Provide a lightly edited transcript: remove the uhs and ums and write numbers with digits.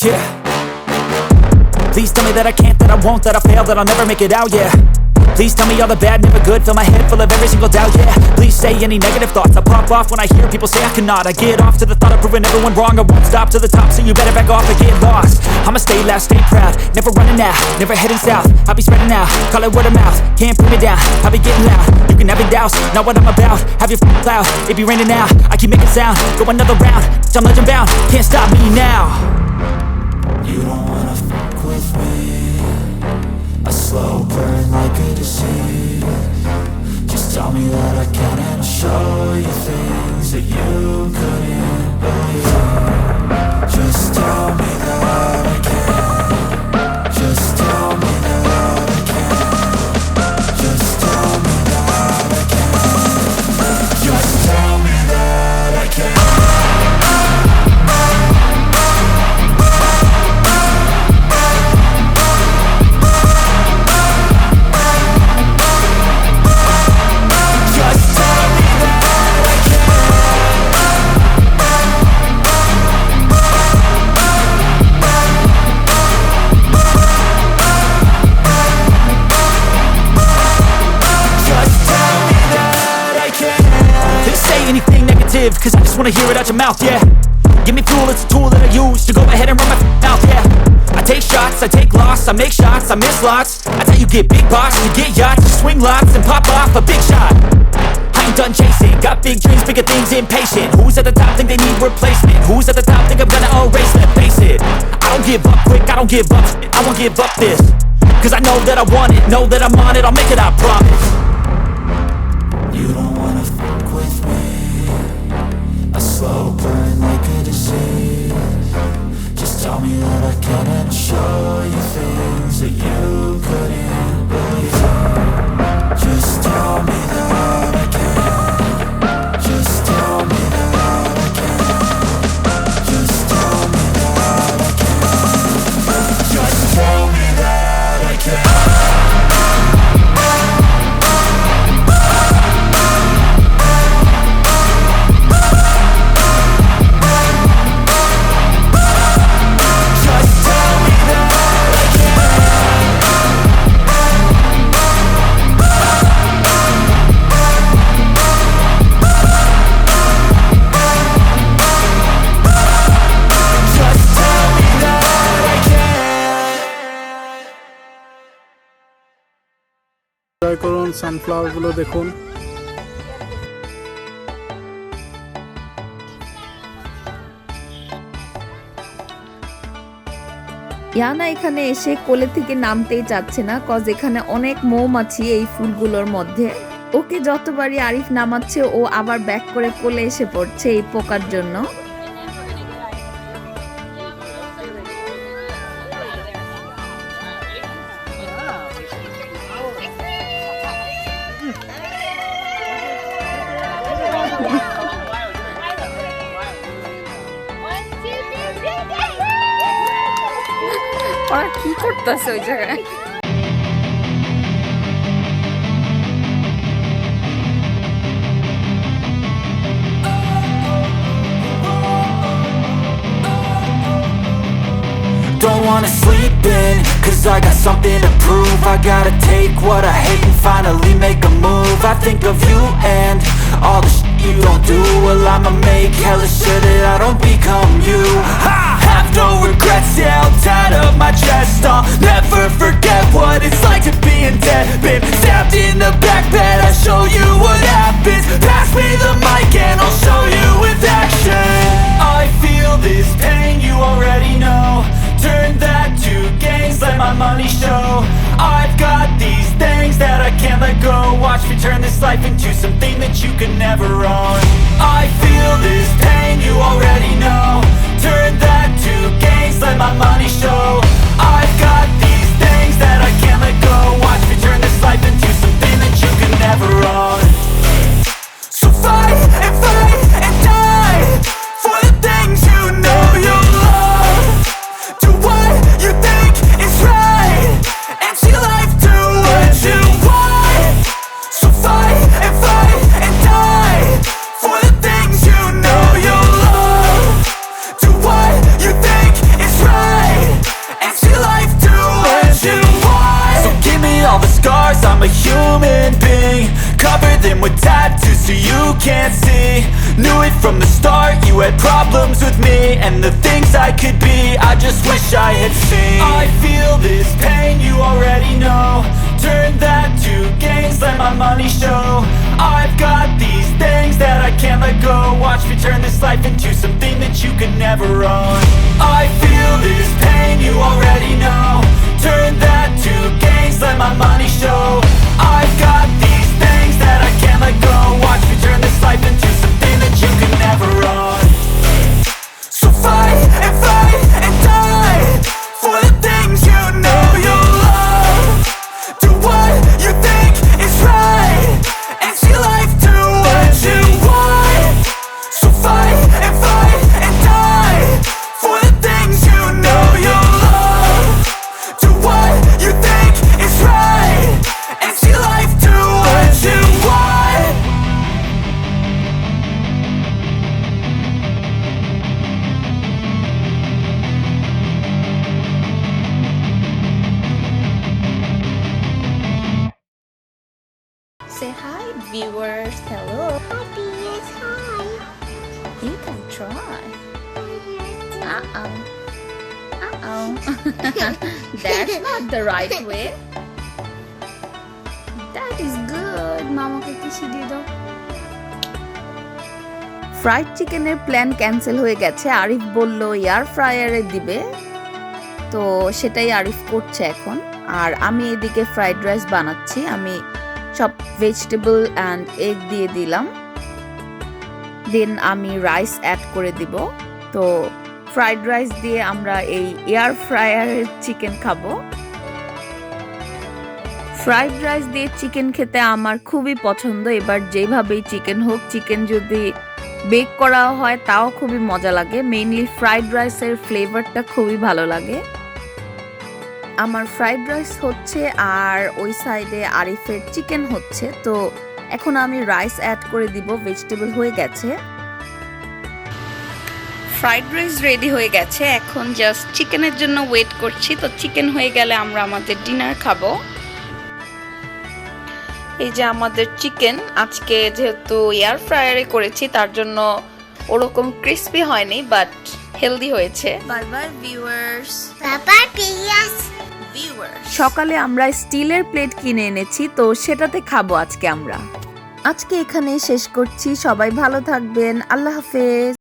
yeah. Please tell me that I can't, that I won't, that I fail, that I'll never make it out, yeah. Please tell me all the bad, never good, fill my head full of every single doubt, yeah. Please say any negative thoughts, I pop off when I hear people say I cannot. I get off to the thought of proving everyone wrong, I won't stop to the top, so you better back off and get lost. I'ma stay loud, stay proud, never running out, never heading south. I'll be spreading out, call it word of mouth, can't put me down, I'll be getting loud. You can have your doubts, not what I'm about, have your cloud, it be raining now. I keep making sound, go another round, I'm legend bound, can't stop me now. You don't wanna fuck with me, a slow burn like a disease. Just tell me that I can and I'll show you things that you couldn't believe. Just tell me that I can. Just tell me that I can. Just tell me that I can. Just tell me that I can. Cause I just wanna hear it out your mouth, yeah. Give me fuel, it's a tool that I use to go ahead and run my mouth, yeah. I take shots, I take loss, I make shots, I miss lots. That's how you get big boss, you get yachts, you swing lots and pop off a big shot. I ain't done chasing, got big dreams, bigger things, impatient. Who's at the top think they need replacement? Who's at the top think I'm gonna erase them? Face it, I don't give up quick, I don't give up shit, I won't give up this. Cause I know that I want it, know that I'm on it, I'll make it, I promise. You don't wanna fuck with me, a slow burn like a disease. Just tell me that I can and I'll show you things that you couldn't believe. Just tell me that I can. Just tell me that I can. Just tell me that I can. Just tell me that I can. Enjoy করুন, সানফ্লাওয়ারগুলো দেখুন। ইয়ানা এখানে এসে কোলে থেকে নামতেই চাচ্ছে না, cause এখানে অনেক মৌমাছি এই ফুলগুলোর মধ্যে। ওকে যতবারই আরিফ নামাচ্ছে ও আবার ব্যাক করে কোলে এসে পড়ছে এই পোকার জন্য। ওরা কি করতেছে ওই জায়গায়? Don't wanna sleep in, cause I got something to prove. I gotta take what I hate and finally make a move. I think of you and all the shit you don't do. Well, I'ma make hella sure that I don't become you. I have no regrets, yeah, I'll tie up my chest. I'll never forget what it's like to be in debt. Been stabbed in the back bed, I'll show you what happens. Pass me the mic and I'll show you with action. I feel this pain, you already know. Turn that to gains, let my money show. I've got these things that I can't let go. Watch me turn this life into something that you could never own. I feel this pain, you already know. Turn that to gains, let my money show. I've got these things that I can't let go. Watch me turn this life into something that you could never own. So fight and die for the things you know you love. Do what you think is right and see life do what you want. So fight and die can't see. Knew it from the start, you had problems with me and the things I could be, I just wish I had seen. I feel this pain, you already know. Turn that to gains, let my money show. I've got these things that I can't let go. Watch me turn this life into something that you could never own. I feel this pain, you already know. Turn that to gains, let my money show. I've got these things that I can't let go. Watch me turn this life into something that you could never own. So fight and die for the things you know you love. Do what you think is right and see life do what you want. So fight and die for the things you know you love. Do what you think is right and see life do what you want. Say hi, viewers. Hello. Yes, hi. You can try. Uh-oh. Uh-oh. That's not the right way. That is good. মামাকে কিছু দিয়ে দাও। Fried চিকেনের plan cancel হয়ে গেছে। আরিফ বলল air ফ্রায়ারে দিবে, তো সেটাই আরিফ করছে এখন। আর আমি এদিকে ফ্রাইড রাইস বানাচ্ছি। আমি সব ভেজিটেবল অ্যান্ড এগ দিয়ে দিলাম, দেন আমি রাইস অ্যাড করে দিব। তো ফ্রাইড রাইস দিয়ে আমরা এই এয়ার ফ্রায়ারের চিকেন খাবো। ফ্রাইড রাইস দিয়ে চিকেন খেতে আমার খুবই পছন্দ। এবার যেভাবেই চিকেন হোক, চিকেন যদি বেক করা হয় তাও খুবই মজা লাগে। মেইনলি ফ্রাইড রাইসের ফ্লেভারটা খুবই ভালো লাগে। আমার ফ্রাইড রাইস হচ্ছে আর ওই সাইডে আরিফের চিকেন হচ্ছে। তো এখন আমি রাইস অ্যাড করে দিব। ভেজিটেবল হয়ে গেছে। ফ্রাইড রাইস রেডি হয়ে গেছে। এখন জাস্ট চিকেনের জন্য ওয়েট করছি। তো চিকেন হয়ে গেলে আমরা আমাদের ডিনার খাবো। এই যে আমাদের চিকেন, আজকে যেহেতু এয়ার ফ্রায়ারে করেছি তার জন্য ওরকম ক্রিস্পি হয়নি, বাট হেলদি হয়েছে। Bye bye viewers. Papa, yes. সকালে আমরা স্টিলের প্লেট কিনে এনেছি, তো সেটাতে খাবো আজকে আমরা। আজকে এখানে শেষ করছি। সবাই ভালো থাকবেন। আল্লাহ হাফেজ।